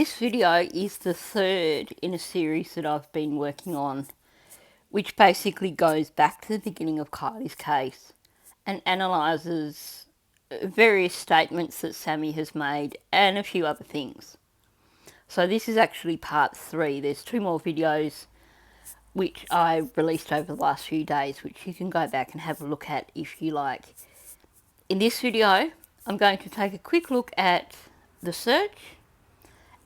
This video is the third in a series that I've been working on, which basically goes back to the beginning of Kylie's case and analyses various statements that Sami has made and a few other things. So this is actually part 3. There's 2 more videos which I released over the last few days, which you can go back and have a look at if you like. In this video, I'm going to take a quick look at the search,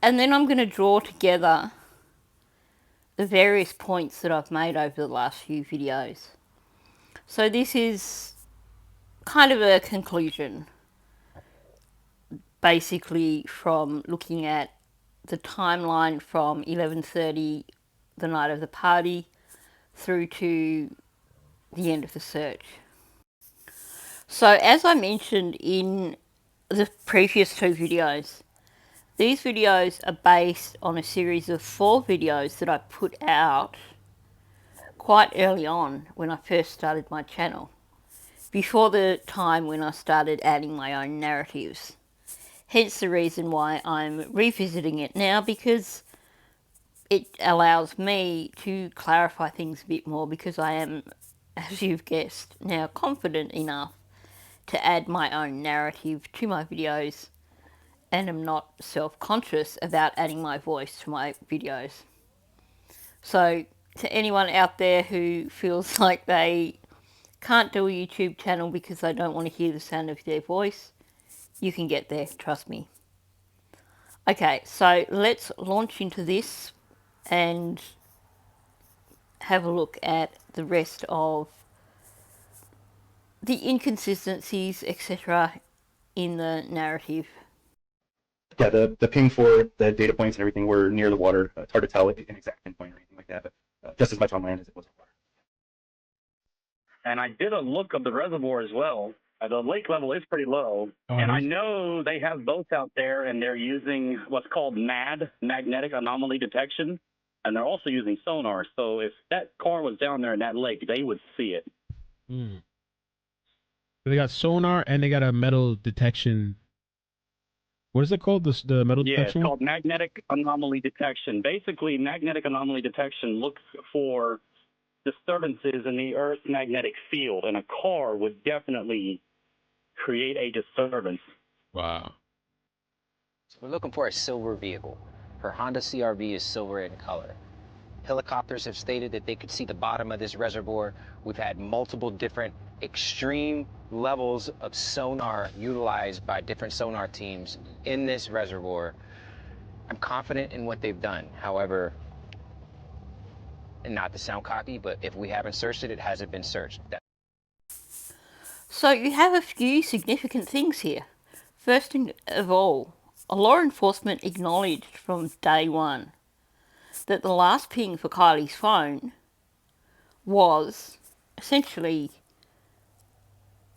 and then I'm going to draw together the various points that I've made over the last few videos. So this is kind of a conclusion, basically from looking at the timeline from 11:30, the night of the party, through to the end of the search. So as I mentioned in the previous 2 videos, these videos are based on a series of 4 videos that I put out quite early on when I first started my channel, before the time when I started adding my own narratives. Hence the reason why I'm revisiting it now, because it allows me to clarify things a bit more, because I am, as you've guessed, now confident enough to add my own narrative to my videos, and am not self-conscious about adding my voice to my videos. So to anyone out there who feels like they can't do a YouTube channel because they don't want to hear the sound of their voice, you can get there, trust me. Okay, so let's launch into this and have a look at the rest of the inconsistencies, etc., in the narrative. Yeah, the ping for the data points and everything were near the water. It's hard to tell an exact pinpoint or anything like that, but just as much on land as it was on water. And I did a look of the reservoir as well. The lake level is pretty low, and I know they have boats out there, and they're using what's called MAD, magnetic anomaly detection, and they're also using sonar. So if that car was down there in that lake, they would see it. So they got sonar and they got a metal detection. What is it called? The metal detection? Yeah, it's called magnetic anomaly detection. Basically, magnetic anomaly detection looks for disturbances in the Earth's magnetic field, and a car would definitely create a disturbance. Wow. So we're looking for a silver vehicle. Her Honda CRV is silver in color. Helicopters have stated that they could see the bottom of this reservoir. We've had multiple different extreme levels of sonar utilized by different sonar teams in this reservoir. I'm confident in what they've done. However, and not to sound cocky, but if we haven't searched it, it hasn't been searched. So you have a few significant things here. First of all, law enforcement acknowledged from day one that the last ping for Kylie's phone was essentially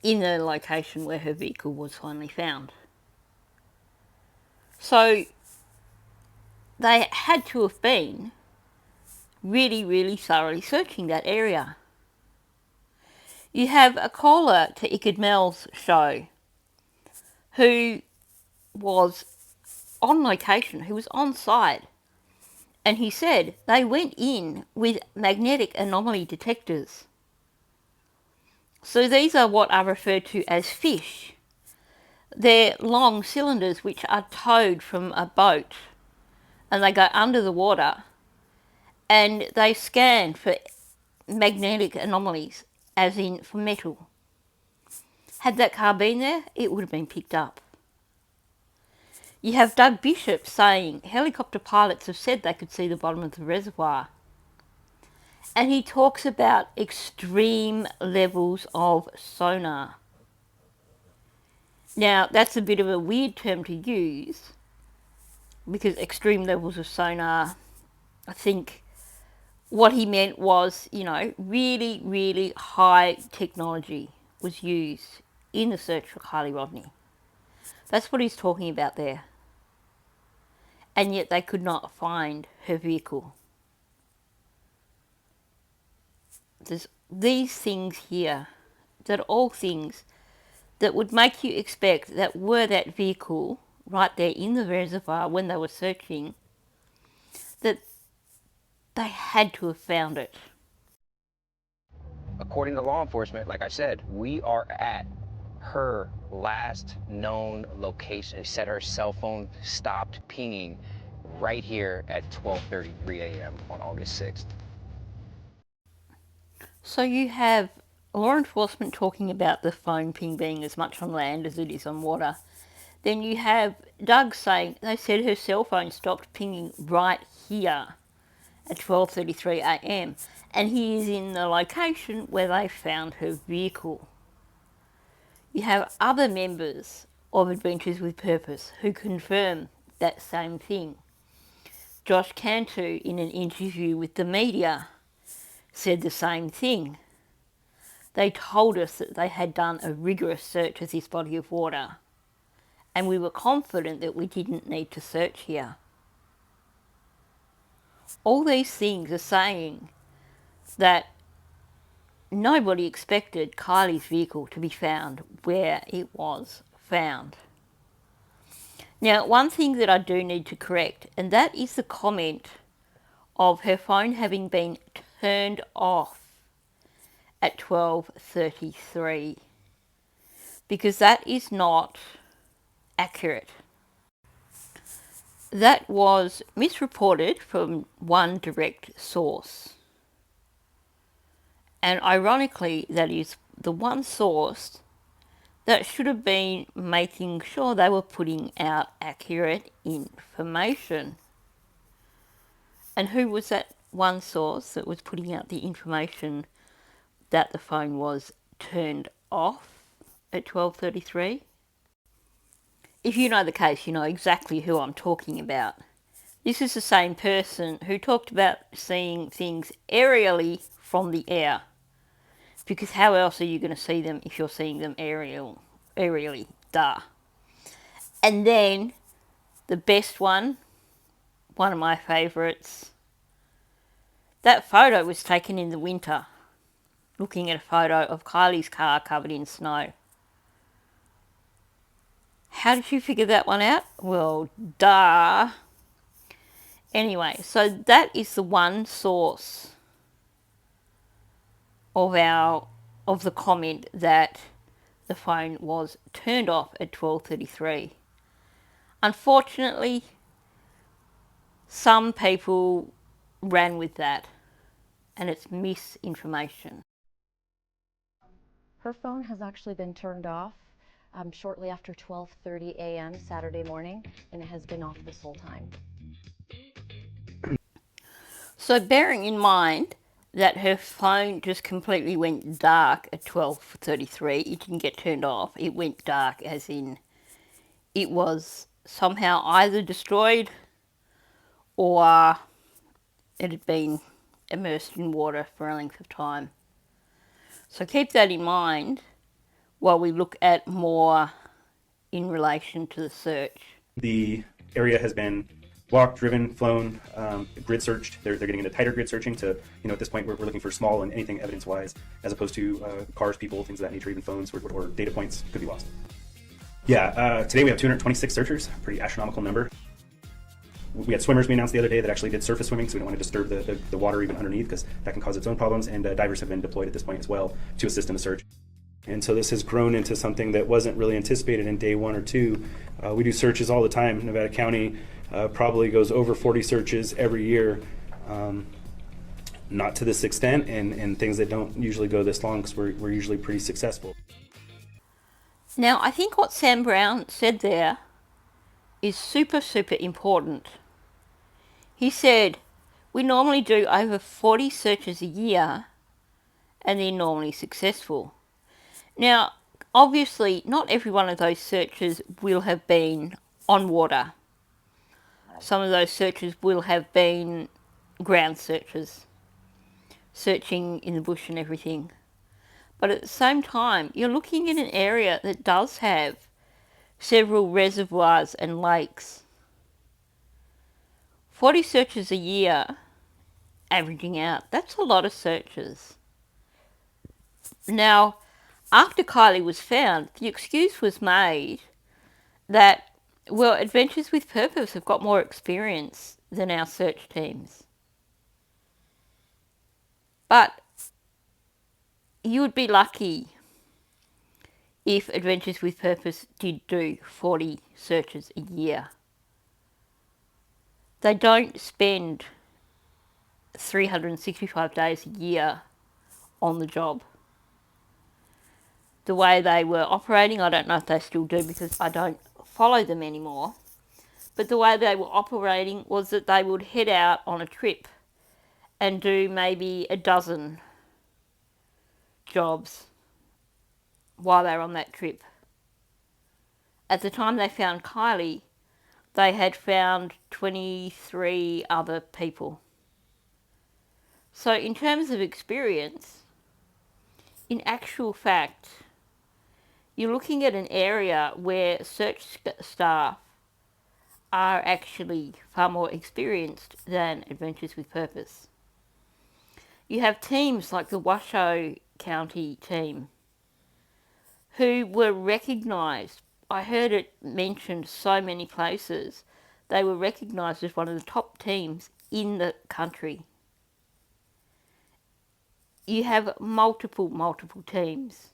in the location where her vehicle was finally found. So they had to have been really, really thoroughly searching that area. You have a caller to Ickard Mel's show who was on location, who was on site, and he said they went in with magnetic anomaly detectors. So these are what are referred to as fish. They're long cylinders which are towed from a boat, and they go under the water, and they scan for magnetic anomalies, as in for metal. Had that car been there, it would have been picked up. You have Doug Bishop saying helicopter pilots have said they could see the bottom of the reservoir. And he talks about extreme levels of sonar. Now, that's a bit of a weird term to use, because extreme levels of sonar, I think what he meant was, really, really high technology was used in the search for Kylie Rodney. That's what he's talking about there. And yet they could not find her vehicle. There's these things here that are all things that would make you expect that were that vehicle right there in the reservoir when they were searching, that they had to have found it. According to law enforcement, like I said, we are at her last known location. They said her cell phone stopped pinging right here at 12:33 a.m. on August 6th. So you have law enforcement talking about the phone ping being as much on land as it is on water. Then you have Doug saying they said her cell phone stopped pinging right here at 12:33 a.m. and he is in the location where they found her vehicle. You have other members of Adventures with Purpose who confirm that same thing. Josh Cantu, in an interview with the media, said the same thing. They told us that they had done a rigorous search of this body of water, and we were confident that we didn't need to search here. All these things are saying that nobody expected Kylie's vehicle to be found where it was found. Now, one thing that I do need to correct, and that is the comment of her phone having been turned off at 12:33, because that is not accurate. That was misreported from one direct source. And ironically, that is the one source that should have been making sure they were putting out accurate information. And who was that one source that was putting out the information that the phone was turned off at 12:33? If you know the case, you know exactly who I'm talking about. This is the same person who talked about seeing things aerially from the air. Because how else are you going to see them if you're seeing them aerially? Duh. And then the best one of my favourites, that photo was taken in the winter, looking at a photo of Kylie's car covered in snow. How did you figure that one out? Well, duh. Anyway, so that is the one source of the comment that the phone was turned off at 12:33. Unfortunately, some people ran with that, and it's misinformation. Her phone has actually been turned off shortly after 12:30 a.m. Saturday morning, and it has been off this whole time. So bearing in mind that her phone just completely went dark at 12:33, it didn't get turned off, it went dark as in it was somehow either destroyed or it had been immersed in water for a length of time. So keep that in mind while we look at more in relation to the search. The area has been walked, driven, flown, grid searched. They're getting into tighter grid searching to, at this point we're looking for small and anything evidence-wise, as opposed to cars, people, things of that nature, even phones or data points could be lost. Yeah, today we have 226 searchers, pretty astronomical number. We had swimmers we announced the other day that actually did surface swimming, so we don't want to disturb the water even underneath because that can cause its own problems, and divers have been deployed at this point as well to assist in the search. And so this has grown into something that wasn't really anticipated in day 1 or 2. We do searches all the time. Nevada County probably goes over 40 searches every year, not to this extent, and things that don't usually go this long because we're usually pretty successful. Now, I think what Sam Brown said there is super, super important. He said, we normally do over 40 searches a year and they're normally successful. Now, obviously, not every one of those searches will have been on water. Some of those searches will have been ground searches, searching in the bush and everything. But at the same time, you're looking at an area that does have several reservoirs and lakes. 40 searches a year, averaging out, that's a lot of searches. Now, after Kylie was found, the excuse was made that Well, Adventures with Purpose have got more experience than our search teams. But you would be lucky if Adventures with Purpose did do 40 searches a year. They don't spend 365 days a year on the job. The way they were operating, I don't know if they still do because I don't follow them anymore, but the way they were operating was that they would head out on a trip and do maybe a dozen jobs while they were on that trip. At the time they found Kylie, they had found 23 other people. So in terms of experience, in actual fact, you're looking at an area where search staff are actually far more experienced than Adventures with Purpose. You have teams like the Washoe County team who were recognised. I heard it mentioned so many places. They were recognised as one of the top teams in the country. You have multiple teams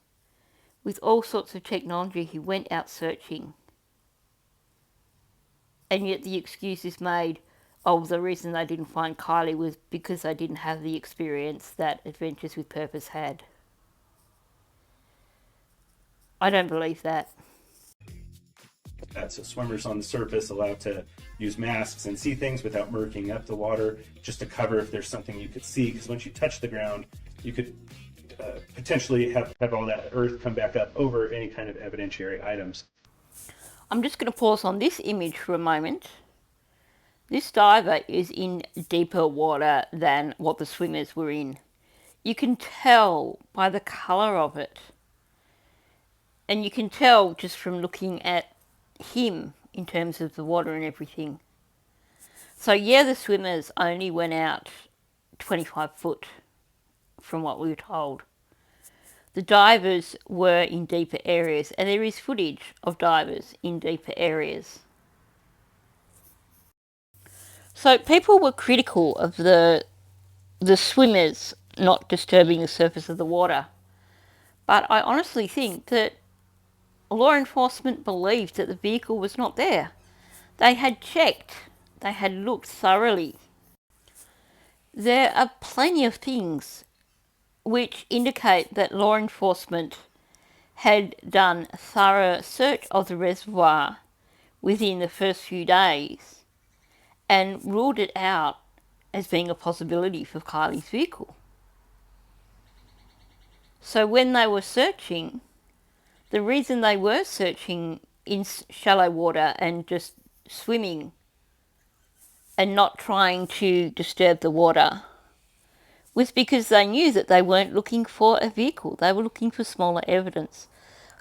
with all sorts of technology who went out searching. And yet the excuse is made, oh, the reason they didn't find Kylie was because they didn't have the experience that Adventures with Purpose had. I don't believe that. So swimmers on the surface allowed to use masks and see things without murking up the water, just to cover if there's something you could see, because once you touch the ground, you could potentially have all that earth come back up over any kind of evidentiary items. I'm just going to pause on this image for a moment. This diver is in deeper water than what the swimmers were in. You can tell by the colour of it. And you can tell just from looking at him in terms of the water and everything. So yeah, the swimmers only went out 25 foot from what we were told. The divers were in deeper areas, and there is footage of divers in deeper areas. So people were critical of the swimmers not disturbing the surface of the water. But I honestly think that law enforcement believed that the vehicle was not there. They had checked, they had looked thoroughly. There are plenty of things which indicate that law enforcement had done thorough search of the reservoir within the first few days and ruled it out as being a possibility for Kylie's vehicle. So when they were searching, the reason they were searching in shallow water and just swimming and not trying to disturb the water was because they knew that they weren't looking for a vehicle. They were looking for smaller evidence.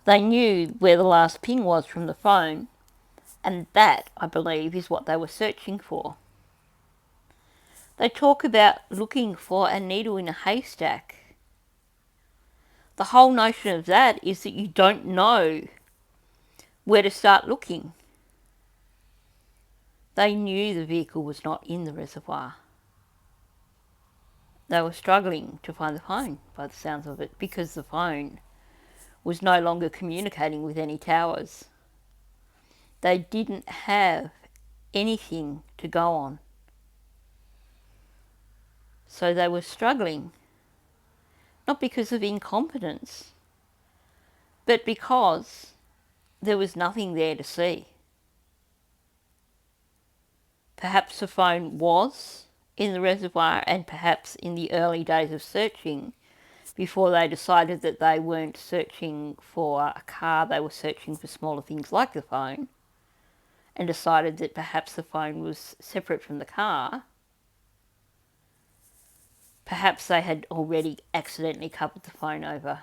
They knew where the last ping was from the phone, and that, I believe, is what they were searching for. They talk about looking for a needle in a haystack. The whole notion of that is that you don't know where to start looking. They knew the vehicle was not in the reservoir. They were struggling to find the phone, by the sounds of it, because the phone was no longer communicating with any towers. They didn't have anything to go on. So they were struggling, not because of incompetence, but because there was nothing there to see. Perhaps the phone was in the reservoir, and perhaps in the early days of searching, before they decided that they weren't searching for a car, they were searching for smaller things like the phone, and decided that perhaps the phone was separate from the car. Perhaps they had already accidentally covered the phone over.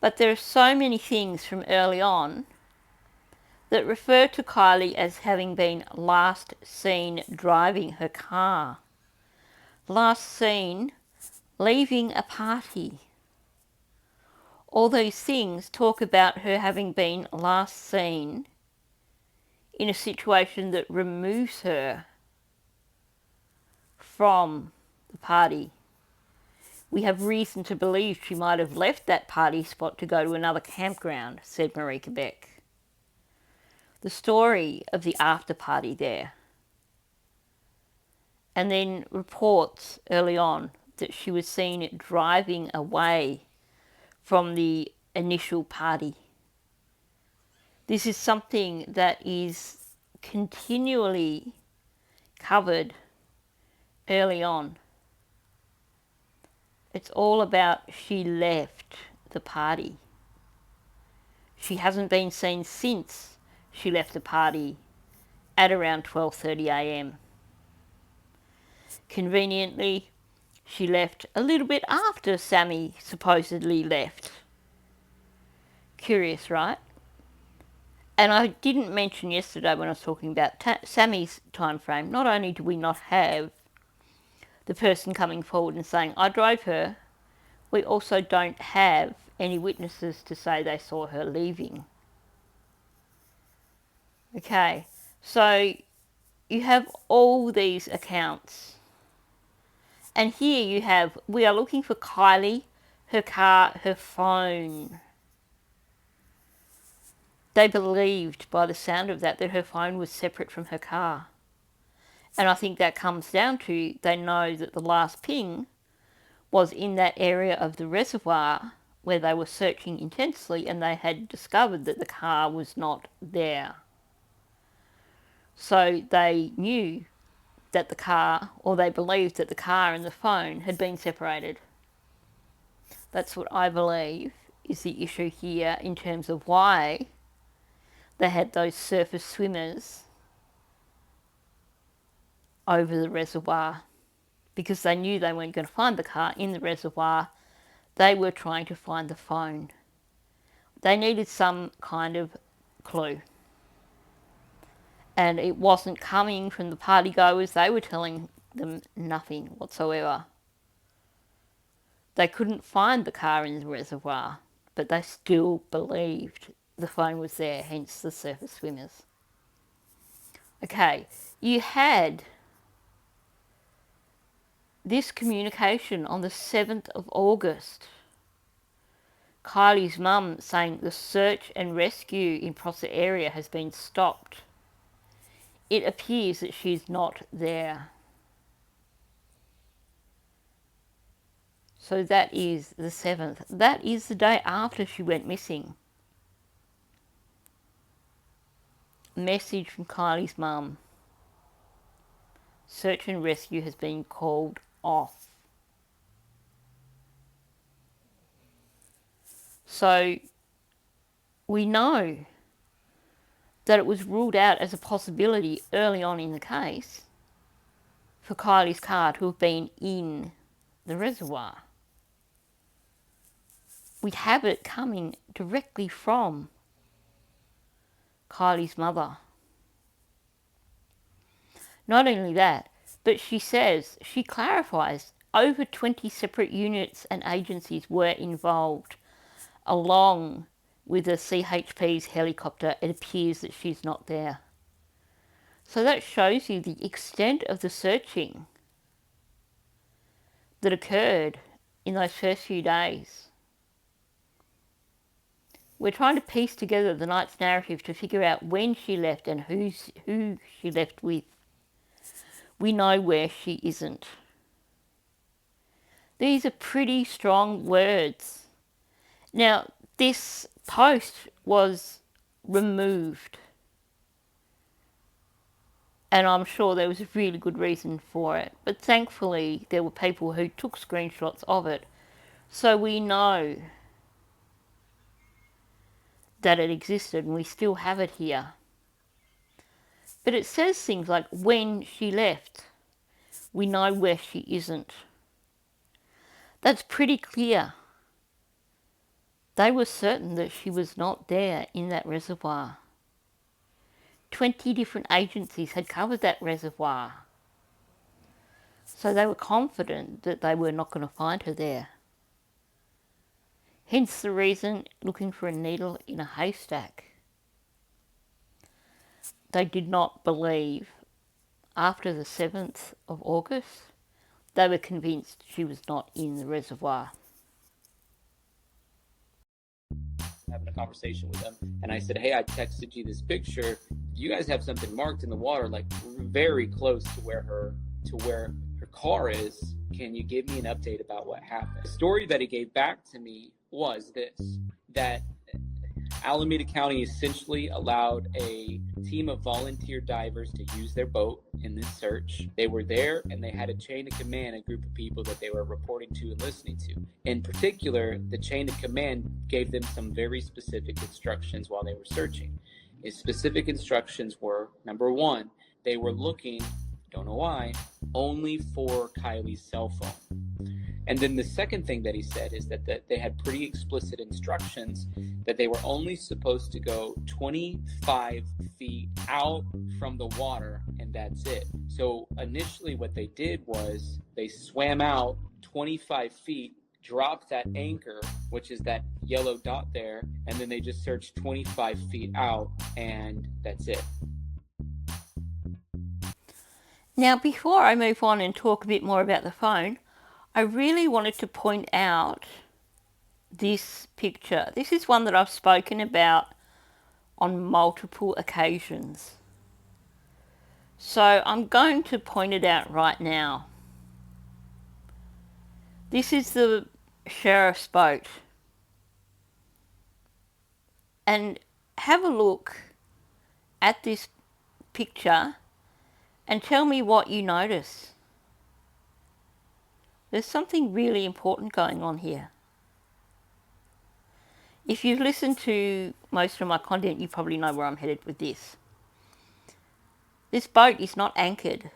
But there are so many things from early on that refer to Kylie as having been last seen driving her car, last seen leaving a party. All those things talk about her having been last seen in a situation that removes her from the party. We have reason to believe she might have left that party spot to go to another campground, said Marika Beck. The story of the after party there. And then reports early on that she was seen driving away from the initial party. This is something that is continually covered early on. It's all about she left the party. She hasn't been seen since she left the party at around 12:30 a.m. Conveniently, she left a little bit after Sami supposedly left. Curious, right? And I didn't mention yesterday when I was talking about Sami's time frame, not only do we not have the person coming forward and saying, I drove her, we also don't have any witnesses to say they saw her leaving. Okay, so you have all these accounts. And here you have, we are looking for Kylie, her car, her phone. They believed by the sound of that her phone was separate from her car. And I think that comes down to they know that the last ping was in that area of the reservoir where they were searching intensely, and they had discovered that the car was not there. So they knew that the car, or they believed that the car and the phone had been separated. That's what I believe is the issue here in terms of why they had those surface swimmers over the reservoir, because they knew they weren't going to find the car in the reservoir. They were trying to find the phone. They needed some kind of clue. And it wasn't coming from the party goers. They were telling them nothing whatsoever. They couldn't find the car in the reservoir, but they still believed the phone was there, hence the surface swimmers. Okay, you had this communication on the 7th of August. Kylie's mum saying the search and rescue in Prosser area has been stopped. It appears that she's not there. So that is the 7th. That is the day after she went missing. Message from Kylie's mum. Search and rescue has been called off. So we know that it was ruled out as a possibility early on in the case for Kylie's car to have been in the reservoir. We have it coming directly from Kylie's mother. Not only that, but she clarifies, over 20 separate units and agencies were involved, along with the CHP's helicopter. It appears that she's not there. So that shows you the extent of the searching that occurred in those first few days. We're trying to piece together the night's narrative to figure out when she left and who she left with. We know where she isn't. These are pretty strong words. Now, this post was removed, and I'm sure there was a really good reason for it. But thankfully, there were people who took screenshots of it, so we know that it existed, and we still have it here. But it says things like, when she left, we know where she isn't. That's pretty clear. They were certain that she was not there in that reservoir. 20 different agencies had covered that reservoir. So they were confident that they were not going to find her there. Hence the reason looking for a needle in a haystack. they did not believe after the 7th of August, they were convinced she was not in the reservoir. Having a conversation with them, and I said, hey, I texted you this picture. You guys have something marked in the water, like very close to where her car is. Can you give me an update about what happened? The story that he gave back to me was this: that Alameda County essentially allowed a team of volunteer divers to use their boat in this search. They were there and they had a chain of command, a group of people that they were reporting to and listening to. In particular, the chain of command gave them some very specific instructions while they were searching. His specific instructions were, number one, they were looking, don't know why, only for Kylie's cell phone. And then the second thing that he said is that they had pretty explicit instructions that they were only supposed to go 25 feet out from the water, and that's it. So initially what they did was they swam out 25 feet, dropped that anchor, which is that yellow dot there, and then they just searched 25 feet out, and that's it. Now, before I move on and talk a bit more about the phone, I really wanted to point out this picture. This is one that I've spoken about on multiple occasions. So I'm going to point it out right now. This is the sheriff's boat. And have a look at this picture and tell me what you notice. There's something really important going on here. If you've listened to most of my content, you probably know where I'm headed with this. This boat is not anchored.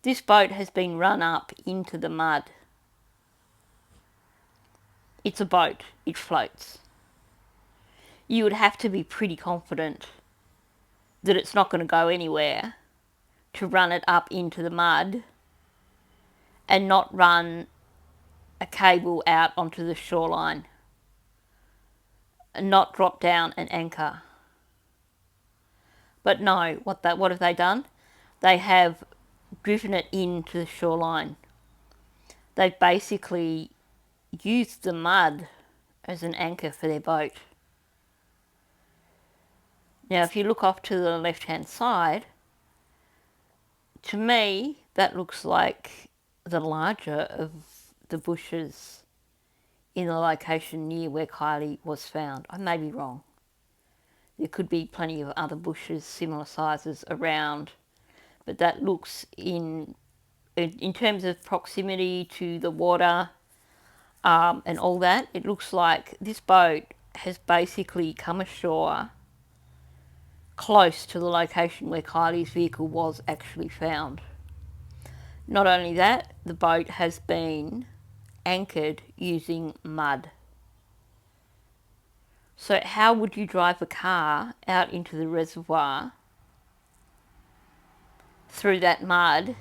This boat has been run up into the mud. It's a boat. It floats. You would have to be pretty confident that it's not going to go anywhere to run it up into the mud and not run a cable out onto the shoreline and not drop down an anchor. But no, what have they done? They have driven it into the shoreline. They've basically used the mud as an anchor for their boat. Now, if you look off to the left-hand side, to me, that looks like the larger of the bushes in the location near where Kylie was found. I may be wrong. There could be plenty of other bushes similar sizes around, but that looks in terms of proximity to the water and all that, it looks like this boat has basically come ashore close to the location where Kylie's vehicle was actually found. Not only that, the boat has been anchored using mud. So how would you drive a car out into the reservoir through that mud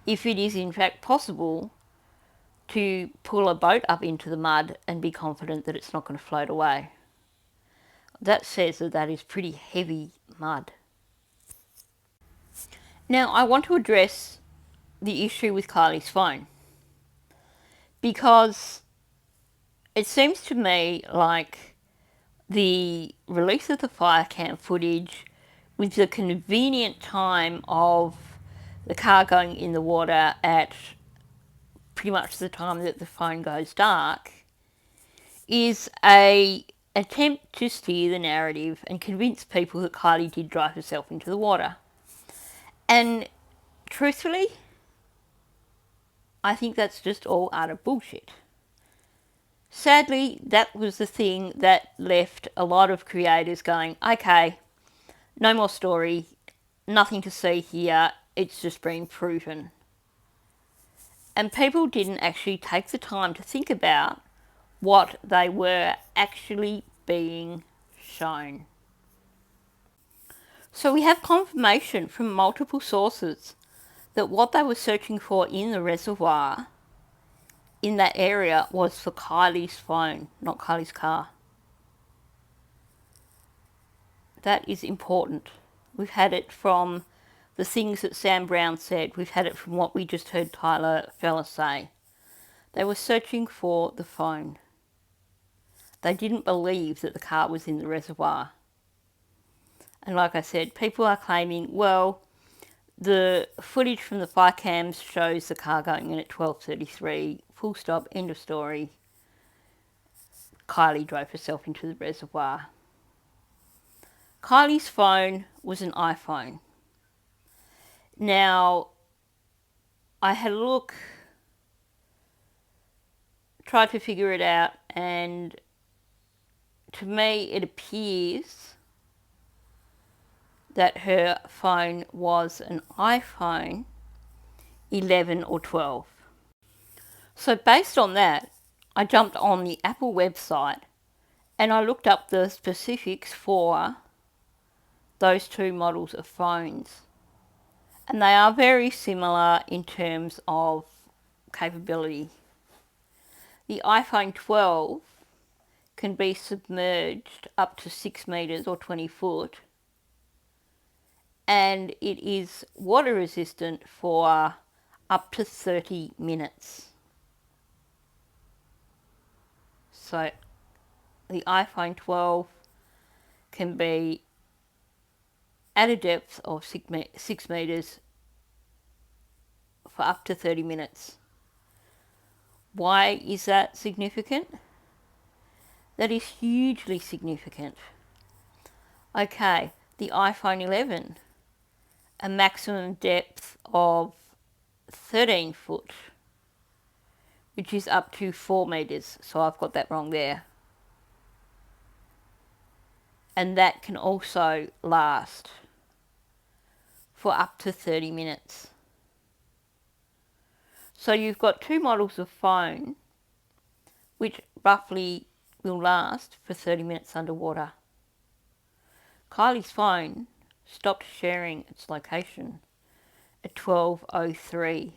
if it is in fact possible to pull a boat up into the mud and be confident that it's not going to float away? That says that that is pretty heavy mud. Now, I want to address the issue with Kylie's phone, because it seems to me like the release of the fire cam footage with the convenient time of the car going in the water at pretty much the time that the phone goes dark is a attempt to steer the narrative and convince people that Kylie did drive herself into the water. And truthfully, I think that's just all utter bullshit. Sadly, that was the thing that left a lot of creators going, okay, no more story, nothing to see here, it's just been proven. And people didn't actually take the time to think about what they were actually being shown. So we have confirmation from multiple sources that what they were searching for in the reservoir in that area was for Kylie's phone, not Kylie's car. That is important. We've had it from the things that Sam Brown said. We've had it from what we just heard Tyler Fellas say. They were searching for the phone. They didn't believe that the car was in the reservoir. And like I said, people are claiming, well, the footage from the fire cams shows the car going in at 12:33, full stop, end of story. Kylie drove herself into the reservoir. Kylie's phone was an iPhone. Now, I had a look, tried to figure it out, and to me it appears that her phone was an iPhone 11 or 12. So based on that, I jumped on the Apple website and I looked up the specifics for those two models of phones. And they are very similar in terms of capability. The iPhone 12 can be submerged up to 6 metres or 20 foot, and it is water resistant for up to 30 minutes. So the iPhone 12 can be at a depth of 6 metres for up to 30 minutes. Why is that significant? That is hugely significant. Okay, the iPhone 11, a maximum depth of 13 foot, which is up to 4 metres, so I've got that wrong there. And that can also last for up to 30 minutes. So you've got two models of phone which roughly will last for 30 minutes underwater. Kylie's phone stopped sharing its location at 12:03.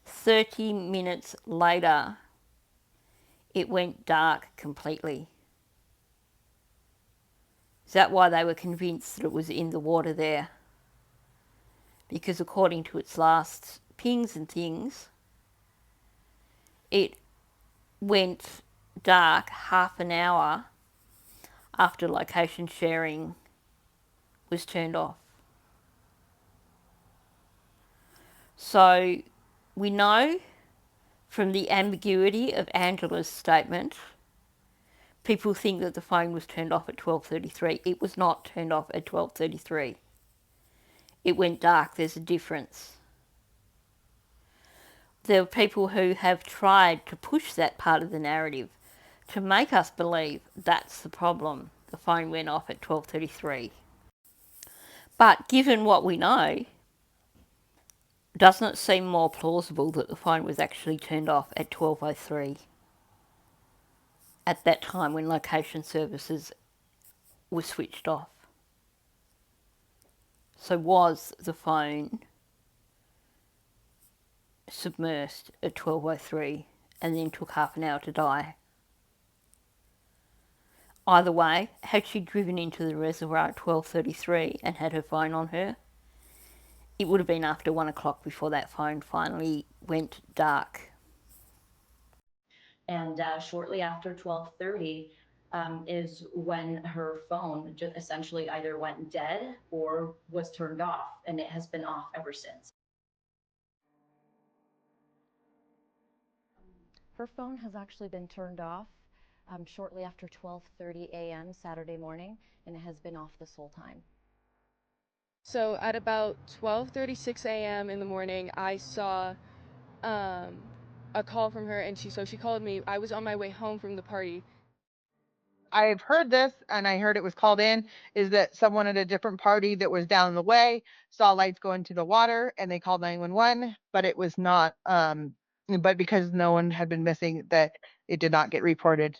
30 minutes later, it went dark completely. Is that why they were convinced that it was in the water there? Because according to its last pings and things, it went dark half an hour after location sharing was turned off. So we know from the ambiguity of Angela's statement, people think that the phone was turned off at 12:33. It was not turned off at 12:33. It went dark. There's a difference. There are people who have tried to push that part of the narrative to make us believe that's the problem. The phone went off at 12:33. But given what we know, doesn't it seem more plausible that the phone was actually turned off at 12:03? At that time when location services were switched off. So was the phone submerged at 12:03 and then took half an hour to die? Either way, had she driven into the reservoir at 12:33 and had her phone on her, it would have been after 1 o'clock before that phone finally went dark. And shortly after 12:30 is when her phone just essentially either went dead or was turned off, and it has been off ever since. Her phone has actually been turned off shortly after 12:30 a.m. Saturday morning, and it has been off this whole time. So at about 12:36 a.m. in the morning, I saw a call from her, and she called me. I was on my way home from the party. I've heard this, and I heard it was called in, is that someone at a different party that was down the way saw lights go into the water, and they called 911, but it was not, but because no one had been missing, that it did not get reported.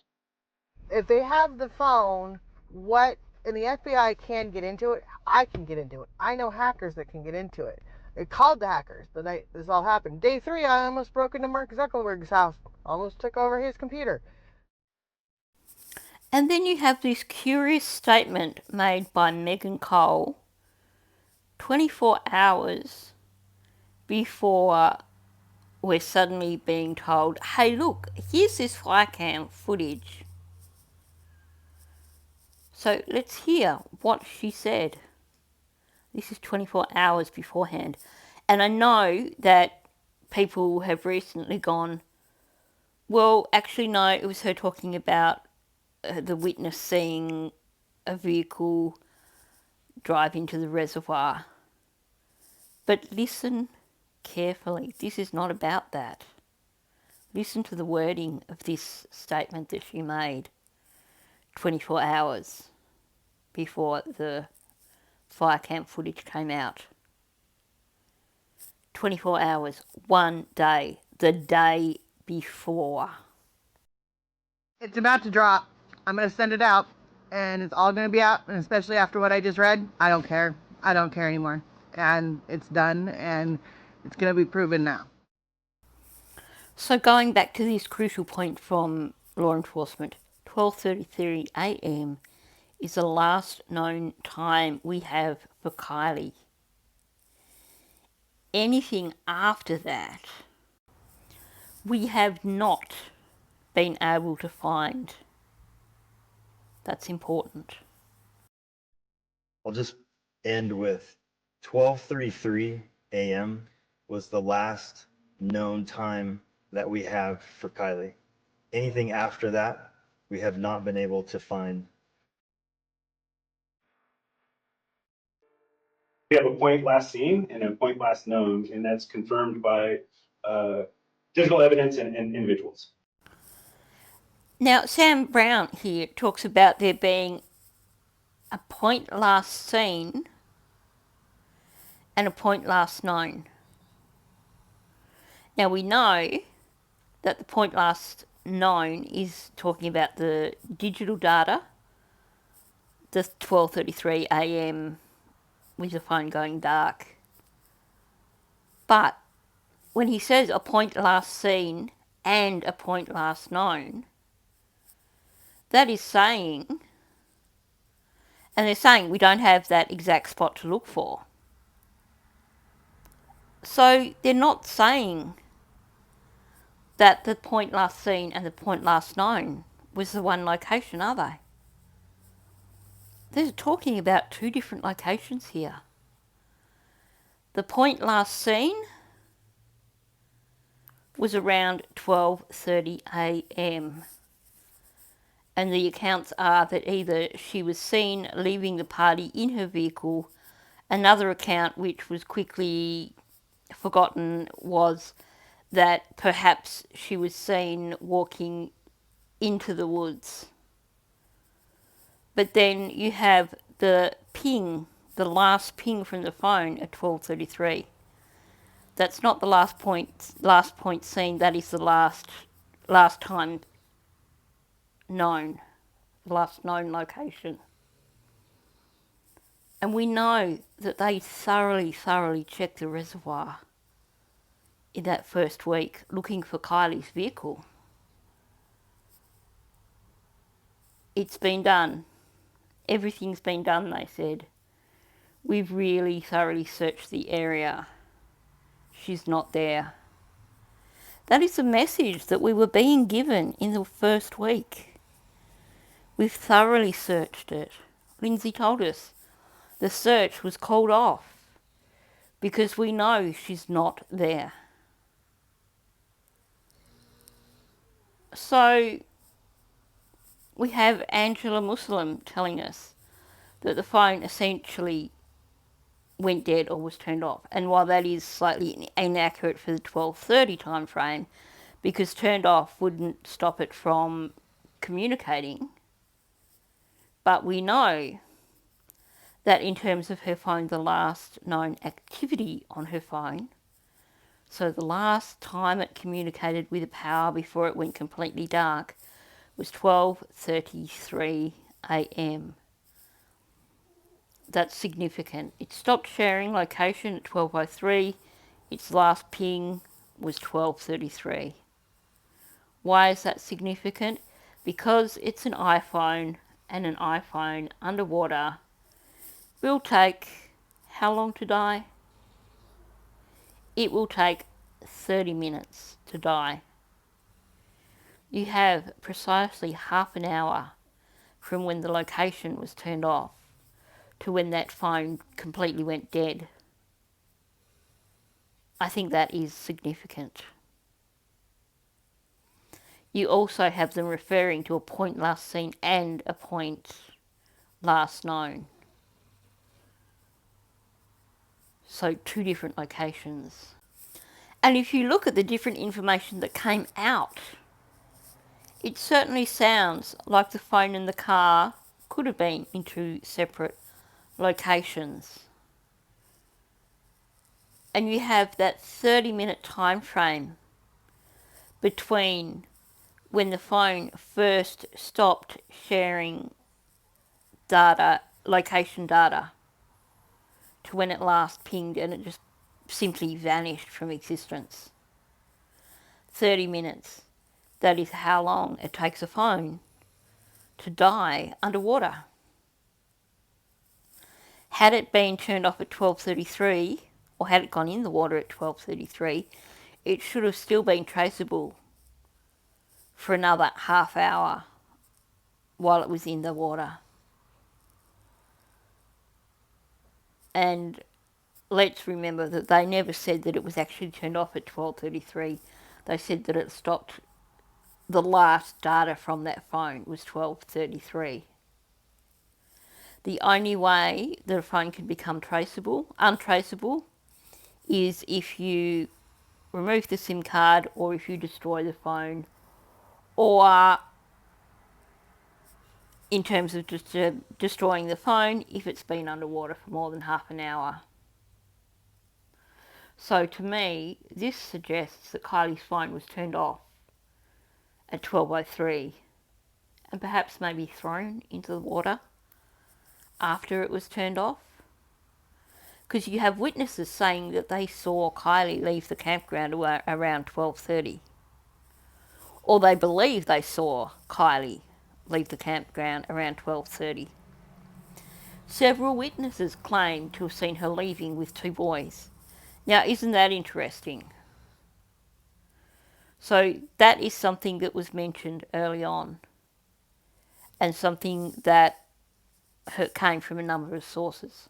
If they have the phone, and the FBI can get into it, I can get into it. I know hackers that can get into it. They called the hackers the night this all happened. Day 3, I almost broke into Mark Zuckerberg's house, almost took over his computer. And then you have this curious statement made by Megan Cole 24 hours before we're suddenly being told, hey look, here's this fly cam footage. So let's hear what she said. This is 24 hours beforehand. And I know that people have recently gone, well, actually no, it was her talking about the witness seeing a vehicle drive into the reservoir. But listen carefully, this is not about that. Listen to the wording of this statement that she made 24 hours before the fire camp footage came out. 24 hours, one day, the day before. It's about to drop. I'm going to send it out, and it's all going to be out, and especially after what I just read, I don't care. I don't care anymore. And it's done, and it's going to be proven now. So going back to this crucial point from law enforcement, 12:33 a.m. is the last known time we have for Kylie. Anything after that, we have not been able to find. That's important. I'll just end with 12:33 a.m. was the last known time that we have for Kylie. Anything after that, we have not been able to find. We have a point last seen and a point last known, and that's confirmed by digital evidence and individuals. Now, Sam Brown here talks about there being a point last seen and a point last known. Now, we know that the point last known is talking about the digital data, the 12:33 a.m. with the phone going dark. But when he says a point last seen and a point last known, that is saying, and they're saying we don't have that exact spot to look for. So they're not saying that the point last seen and the point last known was the one location, are they? They're talking about two different locations here. The point last seen was around 12:30 a.m. and the accounts are that either she was seen leaving the party in her vehicle. Another account, which was quickly forgotten, was that perhaps she was seen walking into the woods. But then you have the ping, the last ping from the phone at 12:33. That's not the last point seen, that is the last time known, last known location. And we know that they thoroughly checked the reservoir in that first week looking for Kylie's vehicle. It's been done. Everything's been done, they said. We've really thoroughly searched the area. She's not there. That is the message that we were being given in the first week. We've thoroughly searched it. Lindsay told us the search was called off because we know she's not there. So we have Angela Muslim telling us that the phone essentially went dead or was turned off. And while that is slightly inaccurate for the 12:30 time frame, because turned off wouldn't stop it from communicating, but we know that in terms of her phone, the last known activity on her phone, so the last time it communicated with the power before it went completely dark, was 12:33 a.m. That's significant. It stopped sharing location at 12:03. Its last ping was 12:33. Why is that significant? because it's an iPhone, and an iPhone underwater will take how long to die? It will take 30 minutes to die. You have precisely half an hour from when the location was turned off to when that phone completely went dead. I think that is significant. You also have them referring to a point last seen and a point last known. So 2 different locations. And if you look at the different information that came out, it certainly sounds like the phone and the car could have been in 2 separate locations. And you have that 30-minute time frame between when the phone first stopped sharing data, location data, to when it last pinged and it just simply vanished from existence. 30 minutes. That is how long it takes a phone to die underwater. Had it been turned off at 12:33, or had it gone in the water at 12:33, it should have still been traceable for another half hour while it was in the water. And let's remember that they never said that it was actually turned off at 12:33. They said that it stopped, the last data from that phone was 12:33. The only way that a phone can become untraceable, is if you remove the SIM card, or if you destroy the phone, or in terms of just destroying the phone, if it's been underwater for more than half an hour. So to me, this suggests that Kylie's phone was turned off at 12:03 and perhaps maybe thrown into the water after it was turned off. Because you have witnesses saying that they saw Kylie leave the campground around 12:30. Or they believe they saw Kylie leave the campground around 12:30. Several witnesses claim to have seen her leaving with 2 boys. Now, isn't that interesting? So that is something that was mentioned early on, and something that came from a number of sources.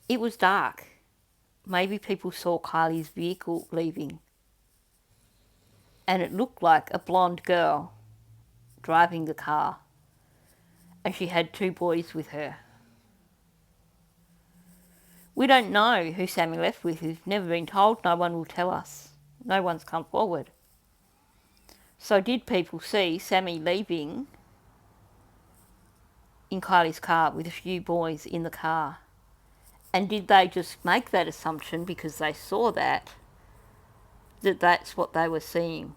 It was dark. Maybe people saw Kylie's vehicle leaving, and it looked like a blonde girl driving the car, and she had 2 boys with her. We don't know who Sami left with. We've never been told. No one will tell us. No one's come forward. So did people see Sami leaving in Kylie's car with a few boys in the car? And did they just make that assumption because they saw that that's what they were seeing?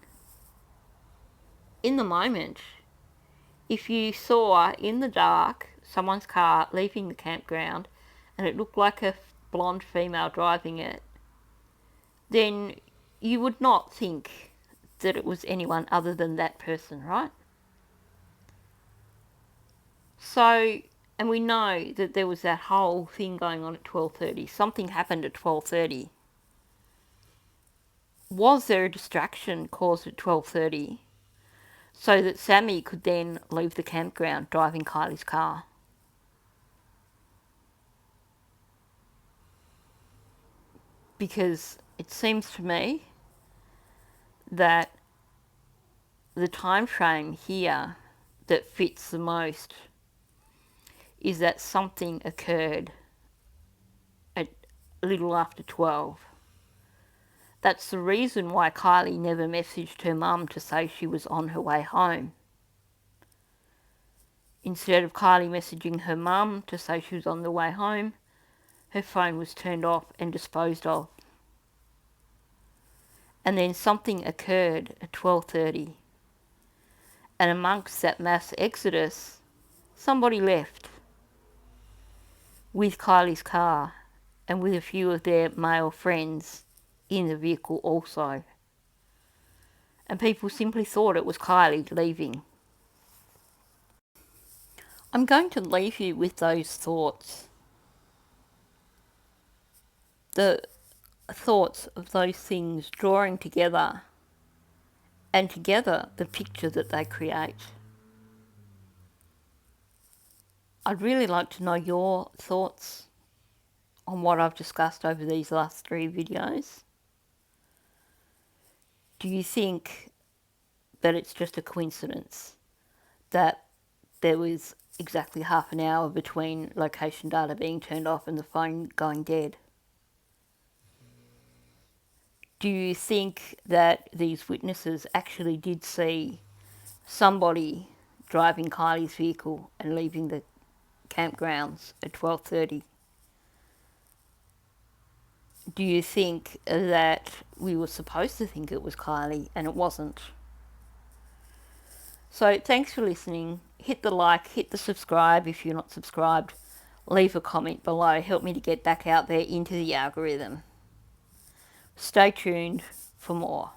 In the moment, if you saw in the dark someone's car leaving the campground and it looked like a blonde female driving it, then you would not think that it was anyone other than that person, right? So, and we know that there was that whole thing going on at 12:30. Something happened at 12:30. Was there a distraction caused at 12:30 so that Sami could then leave the campground driving Kylie's car? Because it seems to me that the time frame here that fits the most is that something occurred at a little after 12. That's the reason why Kylie never messaged her mum to say she was on her way home. Instead of Kylie messaging her mum to say she was on the way home, her phone was turned off and disposed of. And then something occurred at 12:30. And amongst that mass exodus, somebody left with Kylie's car and with a few of their male friends in the vehicle also. and people simply thought it was Kylie leaving. I'm going to leave you with those thoughts. The thoughts of those things drawing together, and together the picture that they create. I'd really like to know your thoughts on what I've discussed over these last 3 videos. Do you think that it's just a coincidence that there was exactly half an hour between location data being turned off and the phone going dead? Do you think that these witnesses actually did see somebody driving Kylie's vehicle and leaving the campgrounds at 12:30? Do you think that we were supposed to think it was Kylie and it wasn't? So thanks for listening. Hit the like, hit the subscribe if you're not subscribed. Leave a comment below. Help me to get back out there into the algorithm. Stay tuned for more.